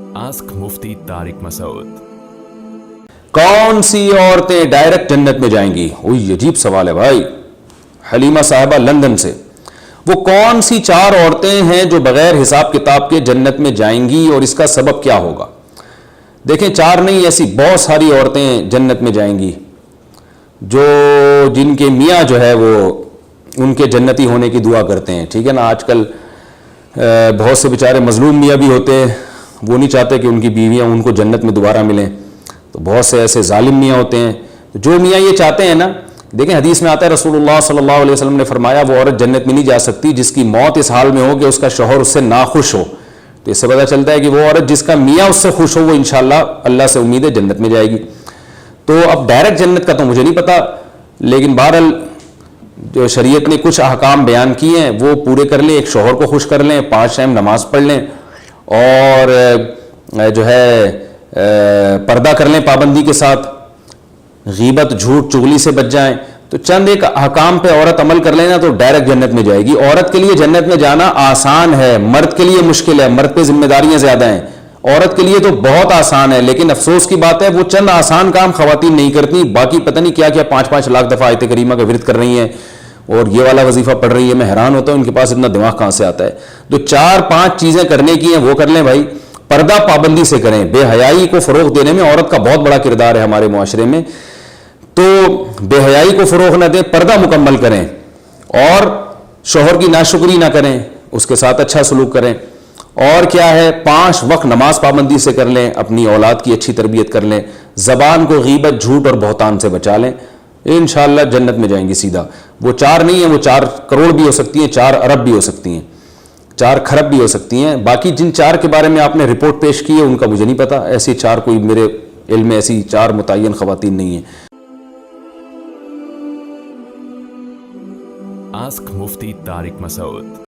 Ask मुफ्ती तारिक मसूद। कौन सी औरतें direct जन्नत में जाएंगी? वही अजीब सवाल है भाई। हलीमा साहिबा लंदन से, वो कौन सी 4 औरतें हैं जो बगैर हिसाब किताब के जन्नत में जाएंगी और इसका सबब क्या होगा? देखें, 4 नहीं, ऐसी बहुत सारी औरतें जन्नत में जाएंगी जो जिनके मियाँ जो है वो उनके जन्नती होने की दुआ करते हैं। ठीक है ना, आजकल बहुत से बेचारे मजलूम मियाँ भी होते हैं, वो नहीं चाहते कि उनकी बीवियाँ उनको जन्नत में दोबारा मिलें। तो बहुत से ऐसे जालिम मियाँ होते हैं, तो जो मियाँ ये चाहते हैं ना, देखें हदीस में आता है रसूलुल्लाह सल्लल्लाहु अलैहि वसल्लम ने फरमाया वो औरत जन्नत में नहीं जा सकती जिसकी मौत इस हाल में हो कि उसका शौहर उससे नाखुश हो। तो इससे पता चलता है कि वो औरत जिसका मियाँ उससे खुश हो वो इंशाअल्लाह अल्लाह से उम्मीद है जन्नत में जाएगी। तो अब डायरेक्ट जन्नत का तो मुझे नहीं पता, लेकिन बहरहाल जो शरीयत ने कुछ अहकाम बयान किए हैं वो पूरे कर लें, एक शौहर को खुश कर लें, 5 टाइम नमाज पढ़ लें और जो है पर्दा कर लें पाबंदी के साथ, गीबत झूठ चुगली से बच जाएं। तो चंद एक अहकाम पे औरत अमल कर लेना तो डायरेक्ट जन्नत में जाएगी। औरत के लिए जन्नत में जाना आसान है, मर्द के लिए मुश्किल है, मर्द पे जिम्मेदारियां ज्यादा हैं। औरत के लिए तो बहुत आसान है, लेकिन अफसोस की बात है वो चंद आसान काम खवातीन नहीं करती, बाकी पता नहीं क्या क्या 5-5 लाख दफा आयत करीमा का विरद कर रही हैं और ये वाला वजीफा पढ़ रही है। मैं हैरान होता हूं इनके पास इतना दिमाग कहां से आता है। तो 4-5 चीजें करने की हैं वो कर लें भाई। पर्दा पाबंदी से करें, बेहयाई को फरोग देने में औरत का बहुत बड़ा किरदार है हमारे मुआशरे में, तो बेहयाई को फरोग ना दें, पर्दा मुकम्मल करें और शौहर की नाशुक्री ना करें, उसके साथ अच्छा सलूक करें। और क्या है, 5 वक्त नमाज पाबंदी से कर लें, अपनी औलाद की अच्छी तरबियत कर लें, जबान को गीबत झूठ और बहतान से बचा लें, इंशाअल्लाह जन्नत में जाएंगी सीधा। वो 4 नहीं है, वो 4 करोड़ भी हो सकती हैं, 4 अरब भी हो सकती हैं, 4 खरब भी हो सकती हैं। बाकी जिन 4 के बारे में आपने रिपोर्ट पेश की है उनका मुझे नहीं पता, ऐसी 4 कोई मेरे इल्म में ऐसी 4 मुतय्यन खवातीन नहीं है। आस्क मुफ्ती तारिक मसूद।